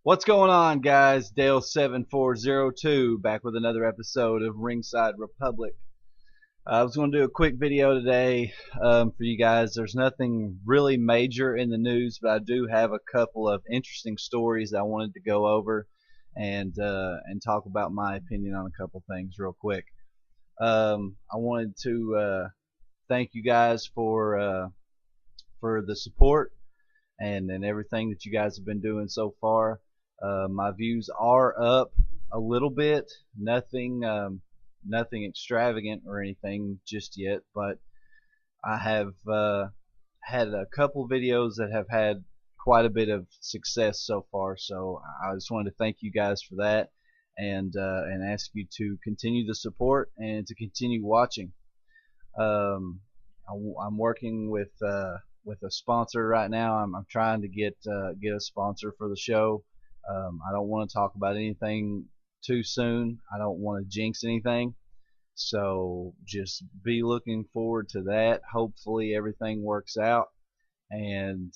What's going on, guys? Dale7402 back with another episode of Ringside Republic. I was going to do a quick video today for you guys. There's nothing really major in the news, but I do have a couple of interesting stories I wanted to go over and talk about my opinion on a couple things real quick. I wanted to thank you guys for the support and everything that you guys have been doing so far. My views are up a little bit, nothing extravagant or anything just yet, but I have had a couple videos that have had quite a bit of success so far, so I just wanted to thank you guys for that and ask you to continue the support and to continue watching. I'm working with a sponsor right now. I'm trying to get a sponsor for the show. I don't want to talk about anything too soon. I don't want to jinx anything. So just be looking forward to that. Hopefully everything works out, and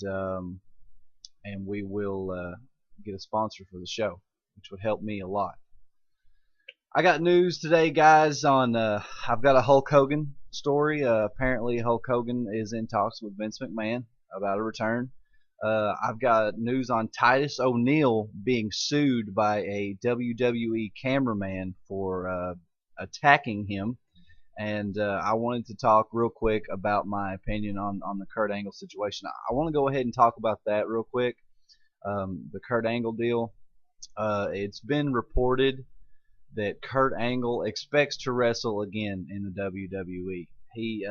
we will get a sponsor for the show, which would help me a lot. I got news today, guys. I've got a Hulk Hogan story. Apparently Hulk Hogan is in talks with Vince McMahon about a return. I've got news on Titus ONeil being sued by a WWE cameraman for attacking him, and I wanted to talk real quick about my opinion on the Kurt Angle situation. I want to go ahead and talk about that real quick. The Kurt Angle deal. It's been reported that Kurt Angle expects to wrestle again in the WWE. He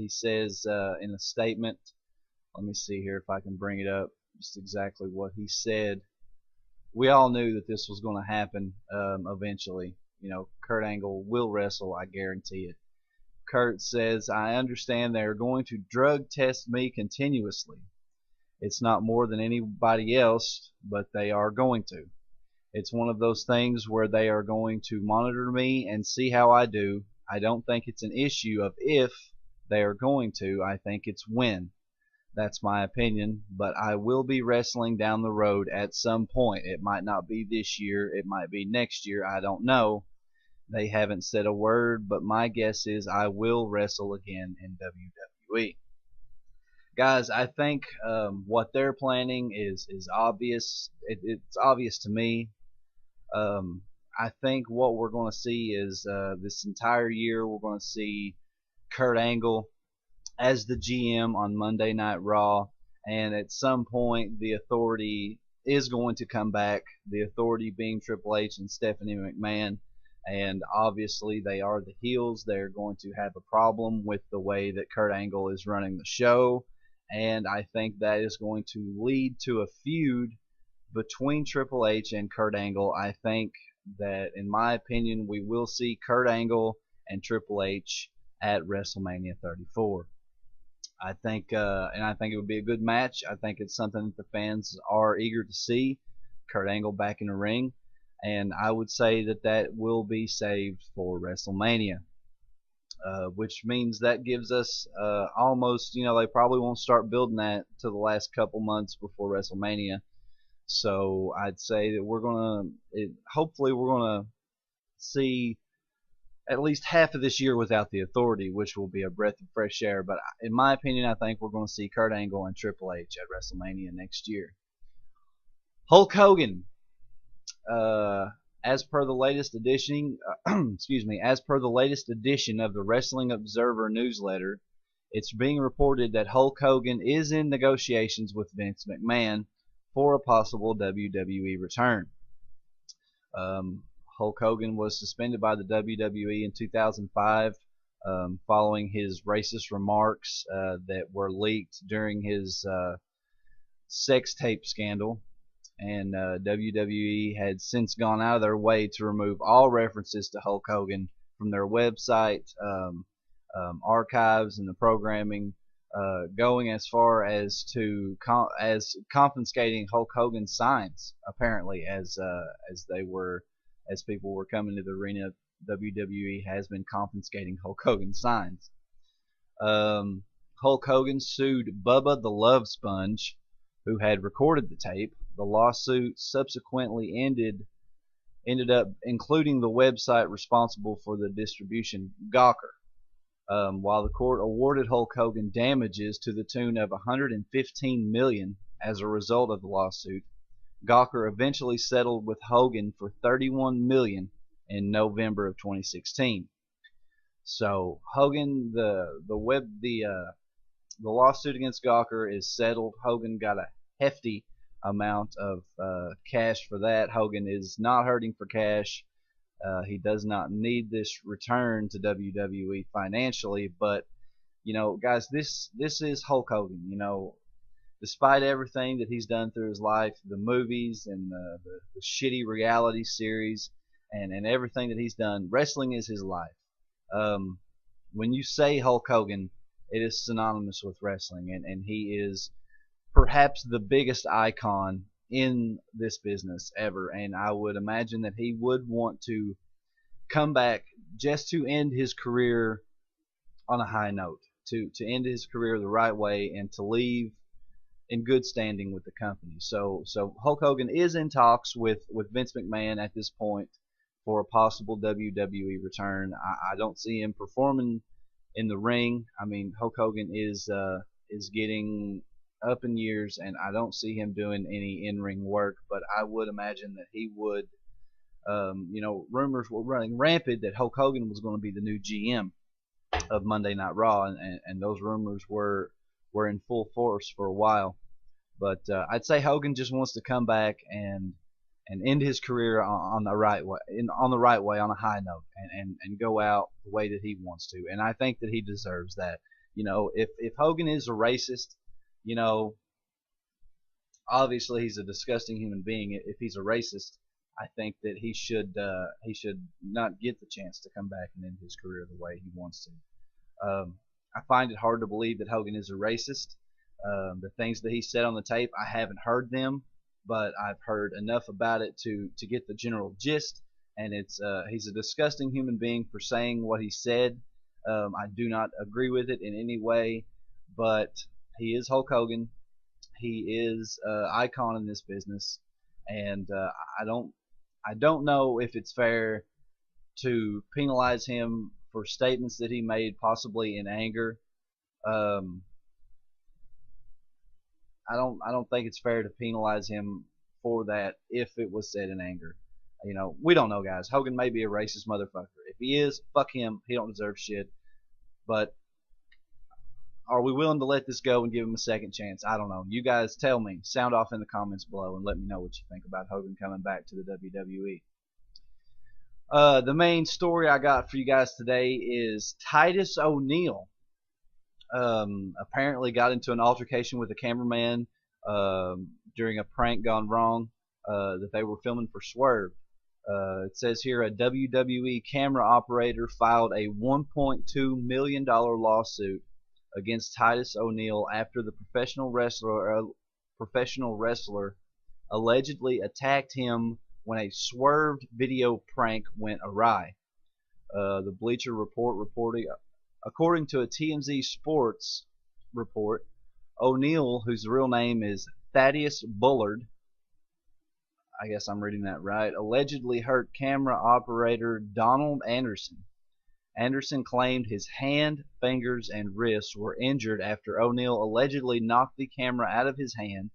says in a statement. Let me see here if I can bring it up. Just exactly what he said. We all knew that this was going to happen eventually. You know, Kurt Angle will wrestle, I guarantee it. Kurt says, "I understand they are going to drug test me continuously. It's not more than anybody else, but they are going to. It's one of those things where they are going to monitor me and see how I do. I don't think it's an issue of if they are going to. I think it's when. That's my opinion, but I will be wrestling down the road at some point. It might not be this year, it might be next year, I don't know. They haven't said a word, but my guess is I will wrestle again in WWE." Guys, I think what they're planning is obvious. It's obvious to me. I think what we're going to see is this entire year we're going to see Kurt Angle as the GM on Monday Night Raw, and at some point the Authority is going to come back, the Authority being Triple H and Stephanie McMahon, and obviously they are the heels. They're going to have a problem with the way that Kurt Angle is running the show, and I think that is going to lead to a feud between Triple H and Kurt Angle. I think that, in my opinion, we will see Kurt Angle and Triple H at WrestleMania 34. I think it would be a good match. I think it's something that the fans are eager to see. Kurt Angle back in the ring, and I would say that will be saved for WrestleMania, which means that gives us almost, they probably won't start building that to the last couple months before WrestleMania. So I'd say that hopefully we're gonna see at least half of this year without the Authority, which will be a breath of fresh air. But in my opinion, I think we're going to see Kurt Angle and Triple H at WrestleMania next year. Hulk Hogan, as per the latest edition, as per the latest edition of the Wrestling Observer newsletter, it's being reported that Hulk Hogan is in negotiations with Vince McMahon for a possible WWE return. Hulk Hogan was suspended by the WWE in 2005 following his racist remarks that were leaked during his sex tape scandal, and WWE had since gone out of their way to remove all references to Hulk Hogan from their website, archives, and the programming, going as far as confiscating Hulk Hogan's signs, apparently, as people were coming to the arena. WWE has been confiscating Hulk Hogan's signs. Hulk Hogan sued Bubba the Love Sponge, who had recorded the tape, The lawsuit subsequently ended up including the website responsible for the distribution, Gawker. While the court awarded Hulk Hogan damages to the tune of $115 million as a result of the lawsuit, Gawker eventually settled with Hogan for $31 million in November of 2016. So Hogan, the lawsuit against Gawker is settled. Hogan got a hefty amount of cash for that. Hogan is not hurting for cash. He does not need this return to WWE financially, but guys, this is Hulk Hogan. Despite everything that he's done through his life, the movies and the shitty reality series and everything that he's done, wrestling is his life. When you say Hulk Hogan, it is synonymous with wrestling, and he is perhaps the biggest icon in this business ever, and I would imagine that he would want to come back just to end his career on a high note, to end his career the right way, and to leave in good standing with the company. So Hulk Hogan is in talks with Vince McMahon at this point for a possible WWE return. I don't see him performing in the ring. I mean, Hulk Hogan is getting up in years, and I don't see him doing any in-ring work, but I would imagine that he would. Rumors were running rampant that Hulk Hogan was going to be the new GM of Monday Night Raw, and those rumors were in full force for a while. But I'd say Hogan just wants to come back and end his career on the right way, on a high note, and go out the way that he wants to. And I think that he deserves that. If Hogan is a racist, obviously he's a disgusting human being. If he's a racist, I think that he should not get the chance to come back and end his career the way he wants to. I find it hard to believe that Hogan is a racist. The things that he said on the tape, I haven't heard them, but I've heard enough about it to get the general gist. And he's a disgusting human being for saying what he said. I do not agree with it in any way, but he is Hulk Hogan. He is an icon in this business, and I don't know if it's fair to penalize him for statements that he made possibly in anger. I don't think it's fair to penalize him for that if it was said in anger. We don't know, guys. Hogan may be a racist motherfucker. If he is, fuck him. He don't deserve shit. But are we willing to let this go and give him a second chance? I don't know. You guys tell me. Sound off in the comments below and let me know what you think about Hogan coming back to the WWE. The main story I got for you guys today is Titus ONeil apparently got into an altercation with a cameraman during a prank gone wrong that they were filming for Swerve. It says here a WWE camera operator filed a $1.2 million lawsuit against Titus ONeil after the professional wrestler allegedly attacked him when a Swerved video prank went awry. The Bleacher Report reporting, according to a TMZ Sports report, ONeil, whose real name is Thaddeus Bullard, I guess I'm reading that right, allegedly hurt camera operator Donald Anderson. Anderson claimed his hand, fingers, and wrists were injured after ONeil allegedly knocked the camera out of his hand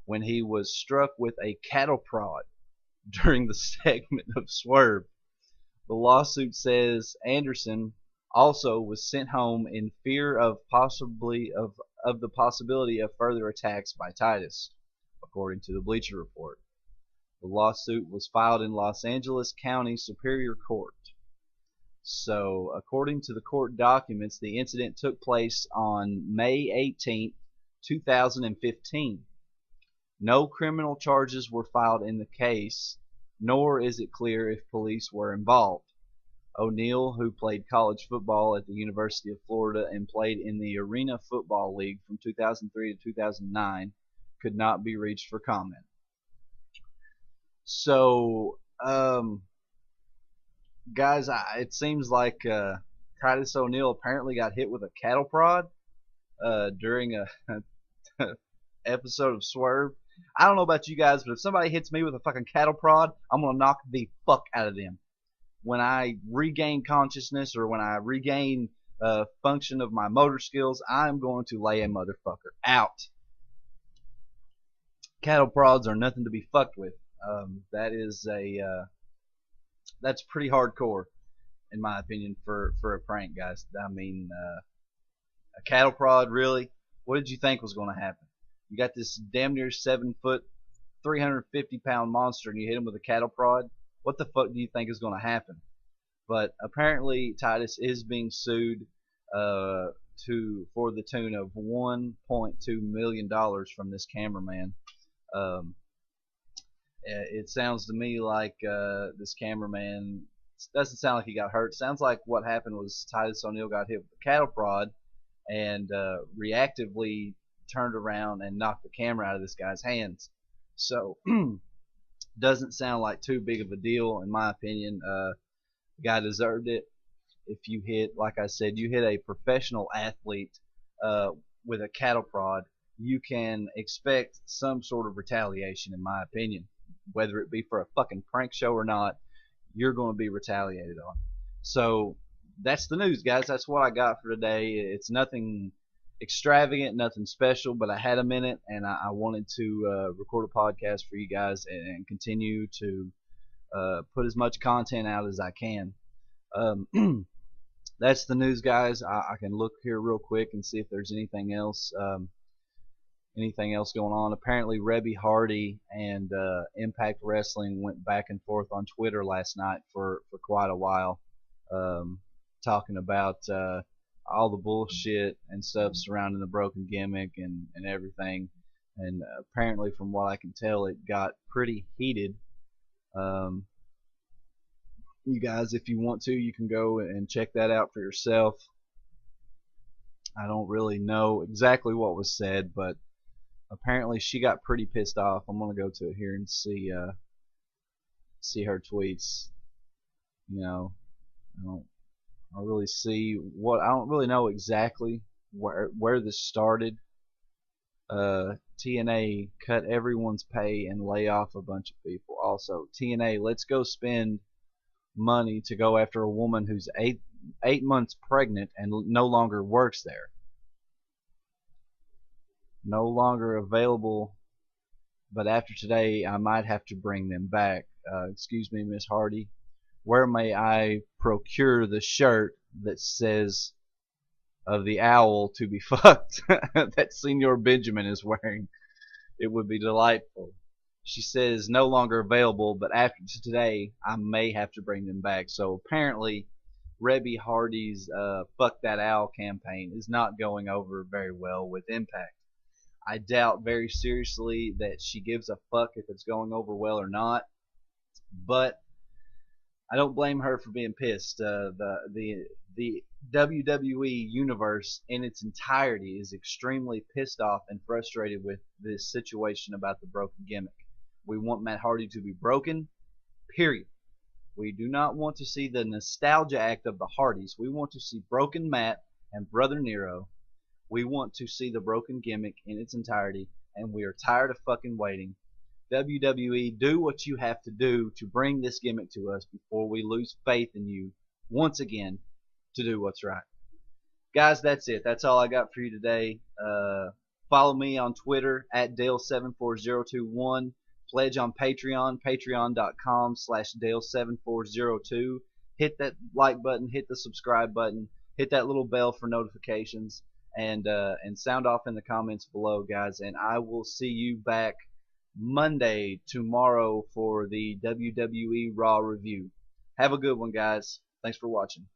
when he was struck with a cattle prod during the segment of Swerve. The lawsuit says Anderson also was sent home in fear of the possibility of further attacks by Titus, according to the Bleacher Report. The lawsuit was filed in Los Angeles County Superior Court. So, according to the court documents, the incident took place on May 18, 2015. No criminal charges were filed in the case, nor is it clear if police were involved. ONeil, who played college football at the University of Florida and played in the Arena Football League from 2003 to 2009, could not be reached for comment. So, guys, it seems like Titus ONeil apparently got hit with a cattle prod during a episode of Swerve. I don't know about you guys, but if somebody hits me with a fucking cattle prod, I'm gonna knock the fuck out of them. When I regain consciousness or when I regain function of my motor skills, I'm going to lay a motherfucker out. Cattle prods are nothing to be fucked with. That is that's pretty hardcore in my opinion for a prank, guys. I mean, a cattle prod, really? What did you think was going to happen? You got this damn near 7 foot, 350-pound monster, and you hit him with a cattle prod. What the fuck do you think is going to happen? But apparently, Titus is being sued for the tune of $1.2 million from this cameraman. Um, it sounds to me like this cameraman doesn't sound like he got hurt. Sounds like what happened was Titus ONeil got hit with a cattle prod and reactively turned around and knocked the camera out of this guy's hands. So doesn't sound like too big of a deal in my opinion. The guy deserved it. If you hit, like I said, you hit a professional athlete with a cattle prod, you can expect some sort of retaliation in my opinion. Whether it be for a fucking prank show or not, you're going to be retaliated on. So that's the news, guys. That's what I got for today. It's nothing extravagant, nothing special, but I had a minute and I wanted to record a podcast for you guys and continue to put as much content out as I can. That's the news, guys. I can look here real quick and see if there's anything else. Anything else going on? Apparently, Rebby Hardy and Impact Wrestling went back and forth on Twitter last night for quite a while, talking about all the bullshit and stuff surrounding the broken gimmick and everything. And apparently, from what I can tell, it got pretty heated. You guys, if you want to, you can go and check that out for yourself. I don't really know exactly what was said, but apparently she got pretty pissed off. I'm gonna go to it here and see her tweets. You know, I don't really see what I don't really know exactly where this started. TNA cut everyone's pay and lay off a bunch of people. Also, TNA, let's go spend money to go after a woman who's eight months pregnant and no longer works there. No longer available, but after today I might have to bring them back. Excuse me, Miss Hardy, where may I procure the shirt that says of the owl to be fucked that Senor Benjamin is wearing? It would be delightful. She says no longer available, but after today I may have to bring them back. So apparently Rebby Hardy's fuck that owl campaign is not going over very well with Impact. I doubt very seriously that she gives a fuck if it's going over well or not, but I don't blame her for being pissed. The WWE universe in its entirety is extremely pissed off and frustrated with this situation about the broken gimmick. We want Matt Hardy to be broken, period. We do not want to see the nostalgia act of the Hardys. We want to see broken Matt and Brother Nero. We want to see the broken gimmick in its entirety, and we are tired of fucking waiting. WWE, do what you have to do to bring this gimmick to us before we lose faith in you once again to do what's right. Guys, that's it. That's all I got for you today. Follow me on Twitter at Dale74021. Pledge on Patreon, patreon.com/Dale7402. Hit that like button, hit the subscribe button, hit that little bell for notifications, and sound off in the comments below, guys. And I will see you back Monday tomorrow for the WWE Raw review. Have a good one, guys. Thanks for watching.